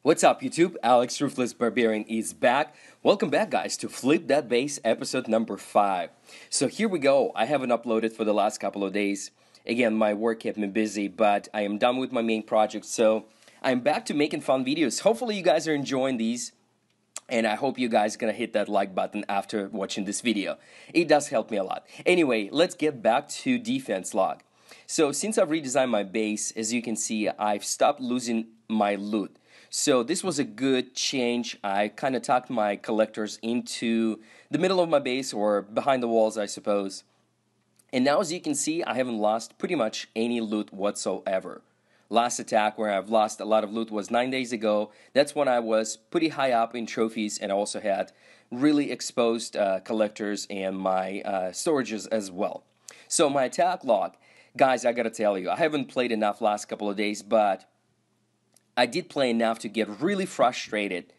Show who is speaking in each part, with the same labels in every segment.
Speaker 1: What's up, YouTube? Alex Ruthless Barbarian is back. Welcome back, guys, to Flip That Base episode number 5. So here we go. I haven't uploaded for the last couple of days. Again, my work kept me busy, but I am done with my main project, so I'm back to making fun videos. Hopefully you guys are enjoying these, and I hope you guys are gonna hit that like button after watching this video. It does help me a lot. Anyway, let's get back to defense log. So since I've redesigned my base, as you can see, I've stopped losing my loot. So this was a good change. I kind of tucked my collectors into the middle of my base, or behind the walls, I suppose. And now, as you can see, I haven't lost pretty much any loot whatsoever. Last attack where I've lost a lot of loot was 9 days ago. That's when I was pretty high up in trophies, and I also had really exposed collectors and my storages as well. So my attack log, guys, I gotta tell you, I haven't played enough last couple of days, but I did play enough to get really frustrated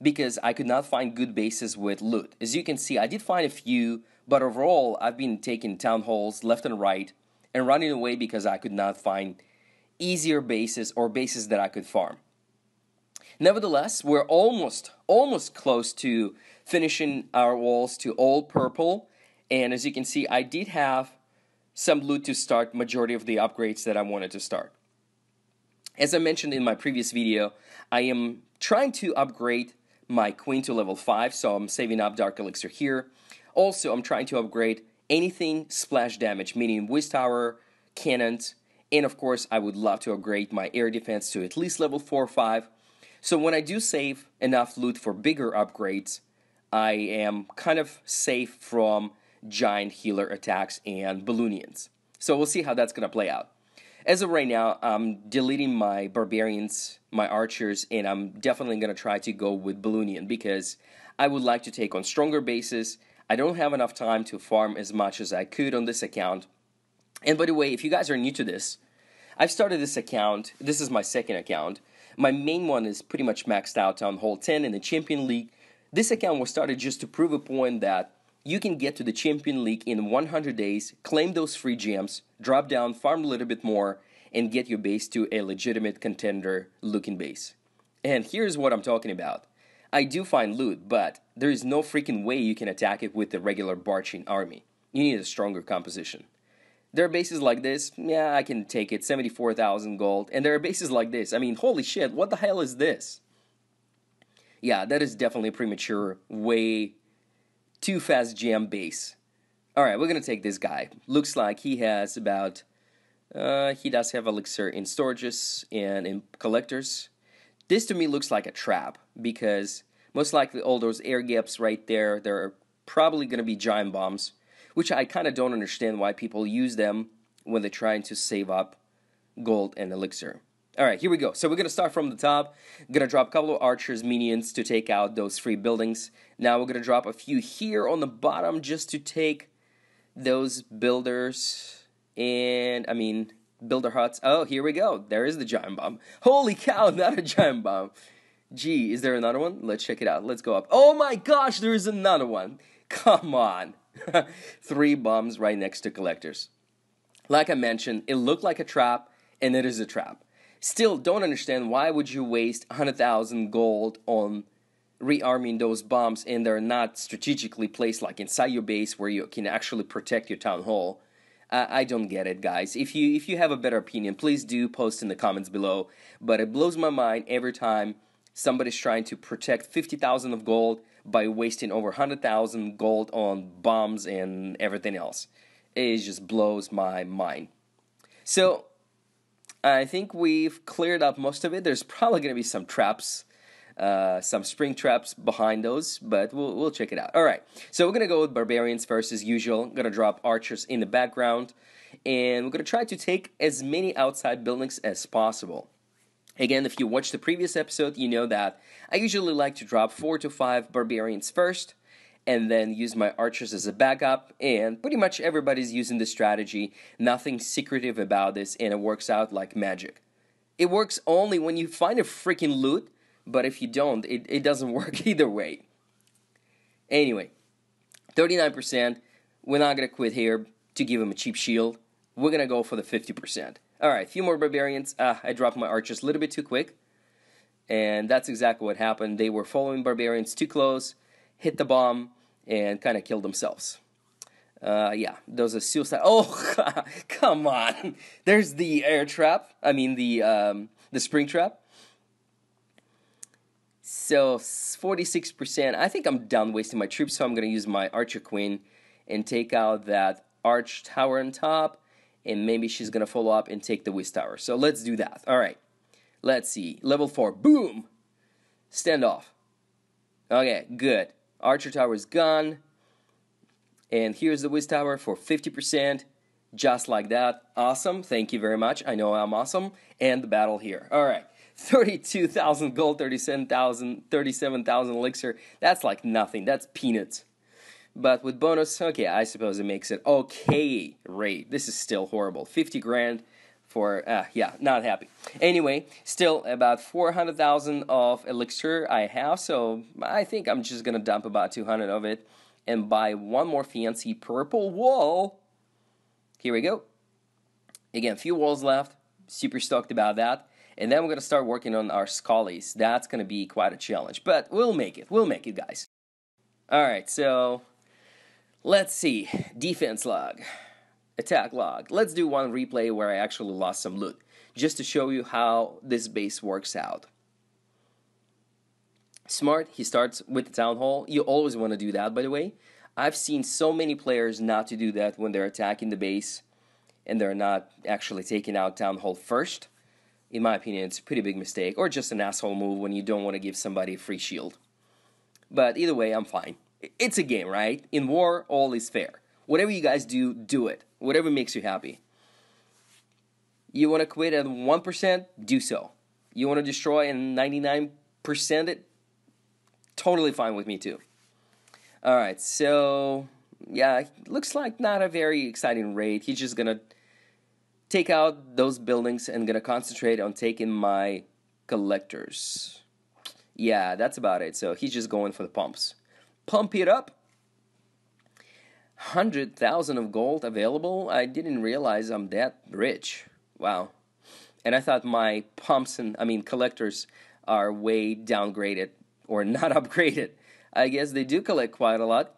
Speaker 1: because I could not find good bases with loot. As you can see, I did find a few, but overall, I've been taking town halls left and right and running away because I could not find easier bases or bases that I could farm. Nevertheless, we're almost close to finishing our walls to all purple, and as you can see, I did have some loot to start majority of the upgrades that I wanted to start. As I mentioned in my previous video, I am trying to upgrade my Queen to level 5, so I'm saving up Dark Elixir here. Also, I'm trying to upgrade anything splash damage, meaning Whiz Tower, cannons, and of course, I would love to upgrade my air defense to at least level 4 or 5. So when I do save enough loot for bigger upgrades, I am kind of safe from giant healer attacks and Balloonians. So we'll see how that's going to play out. As of right now, I'm deleting my barbarians, my archers, and I'm definitely going to try to go with Balloonian because I would like to take on stronger bases. I don't have enough time to farm as much as I could on this account. And by the way, if you guys are new to this, I've started this account. This is my second account. My main one is pretty much maxed out Town Hall 10 in the Champion League. This account was started just to prove a point that you can get to the Champion League in 100 days, claim those free gems, drop down, farm a little bit more, and get your base to a legitimate contender-looking base. And here's what I'm talking about. I do find loot, but there is no freaking way you can attack it with the regular Barching army. You need a stronger composition. There are bases like this, yeah, I can take it, 74,000 gold, and there are bases like this. I mean, holy shit, what the hell is this? Yeah, that is definitely premature, way too fast gem base. Alright, we're gonna take this guy. Looks like he has about, he does have elixir in storages and in collectors. This to me looks like a trap, because most likely all those air gaps right there, they're probably gonna be giant bombs, which I kinda don't understand why people use them when they're trying to save up gold and elixir. Alright, here we go. So we're going to start from the top. Going to drop a couple of archers, minions to take out those free buildings. Now we're going to drop a few here on the bottom just to take those builders and, builder huts. Oh, here we go. There is the giant bomb. Holy cow, not a giant bomb. Gee, is there another one? Let's check it out. Let's go up. Oh my gosh, there is another one. Come on. 3 bombs right next to collectors. Like I mentioned, it looked like a trap, and it is a trap. Still, don't understand why would you waste 100,000 gold on rearming those bombs and they're not strategically placed like inside your base where you can actually protect your town hall. I don't get it, guys. If you have a better opinion, please do post in the comments below. But it blows my mind every time somebody's trying to protect 50,000 of gold by wasting over 100,000 gold on bombs and everything else. It just blows my mind. So I think we've cleared up most of it. There's probably going to be some traps, some spring traps behind those, but we'll check it out. All right, so we're going to go with barbarians first as usual. I'm going to drop archers in the background, and we're going to try to take as many outside buildings as possible. Again, if you watched the previous episode, you know that I usually like to drop 4 to 5 barbarians first, and then use my archers as a backup, and pretty much everybody's using this strategy. Nothing secretive about this, and it works out like magic. It works only when you find a freaking loot, but if you don't, it doesn't work either way. Anyway, 39%, we're not going to quit here to give him a cheap shield. We're going to go for the 50%. Alright, a few more barbarians. I dropped my archers a little bit too quick. And that's exactly what happened. They were following barbarians too close, hit the bomb, and kind of killed themselves. Yeah, those are suicide. Oh, come on! There's the air trap. I mean the spring trap. So 46%. I think I'm done wasting my troops, so I'm gonna use my Archer Queen and take out that Arch Tower on top, and maybe she's gonna follow up and take the Whiz Tower. So let's do that. All right. Let's see. Level 4. Boom! Standoff. Okay, good. Archer Tower is gone. And here's the Whiz Tower for 50%. Just like that. Awesome. Thank you very much. I know I'm awesome. And the battle here. All right. 32,000 gold, 37,000 elixir. That's like nothing. That's peanuts. But with bonus, okay, I suppose it makes it okay raid. This is still horrible. 50 grand. For, yeah, not happy. Anyway, still about 400,000 of elixir I have, so I think I'm just gonna dump about 200 of it and buy one more fancy purple wall. Here we go. Again, few walls left. Super stoked about that. And then we're gonna start working on our Scullies. That's gonna be quite a challenge, but we'll make it. We'll make it, guys. All right, so let's see. Defense log. Attack log. Let's do one replay where I actually lost some loot, just to show you how this base works out. Smart, he starts with the Town Hall. You always want to do that, by the way. I've seen so many players not to do that when they're attacking the base, and they're not actually taking out Town Hall first. In my opinion, it's a pretty big mistake, or just an asshole move when you don't want to give somebody a free shield. But either way, I'm fine. It's a game, right? In war, all is fair. Whatever you guys do, do it. Whatever makes you happy. You want to quit at 1%? Do so. You want to destroy and 99% it? Totally fine with me too. Alright, so yeah, looks like not a very exciting raid. He's just gonna take out those buildings and gonna concentrate on taking my collectors. Yeah, that's about it. So he's just going for the pumps. Pump it up. 100,000 of gold available. I didn't realize I'm that rich. Wow. And I thought my pumps and collectors are way downgraded or not upgraded. I guess they do collect quite a lot.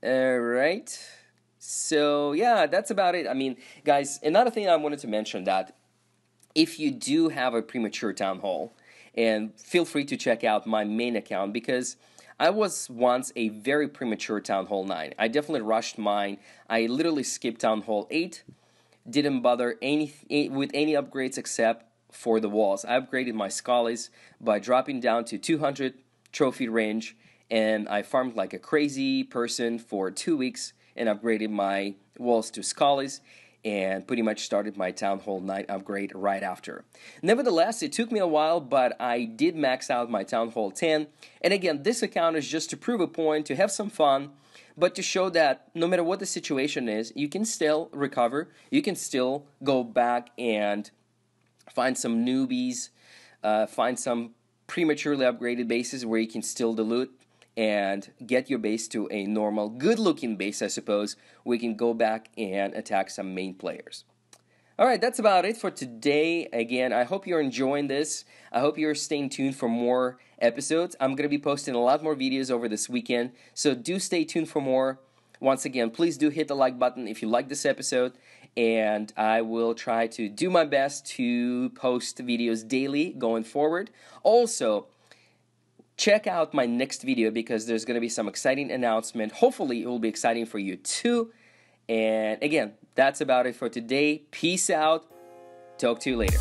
Speaker 1: Alright. So yeah, that's about it. Guys, another thing I wanted to mention, that if you do have a premature town hall, and feel free to check out my main account, because I was once a very premature Town Hall 9. I definitely rushed mine. I literally skipped Town Hall 8. Didn't bother with any upgrades except for the walls. I upgraded my Scullies by dropping down to 200 trophy range, and I farmed like a crazy person for 2 weeks and upgraded my walls to Scullies, and pretty much started my Town Hall 9 upgrade right after. Nevertheless, it took me a while, but I did max out my Town Hall 10. And again, this account is just to prove a point, to have some fun, but to show that no matter what the situation is, you can still recover, you can still go back and find some newbies, find some prematurely upgraded bases where you can still dilute and get your base to a normal, good-looking base, I suppose. We can go back and attack some main players. Alright, that's about it for today. Again, I hope you're enjoying this. I hope you're staying tuned for more episodes. I'm going to be posting a lot more videos over this weekend, so do stay tuned for more. Once again, please do hit the like button if you like this episode, and I will try to do my best to post videos daily going forward. Also, check out my next video, because there's going to be some exciting announcement. Hopefully, it will be exciting for you too. And again, that's about it for today. Peace out. Talk to you later.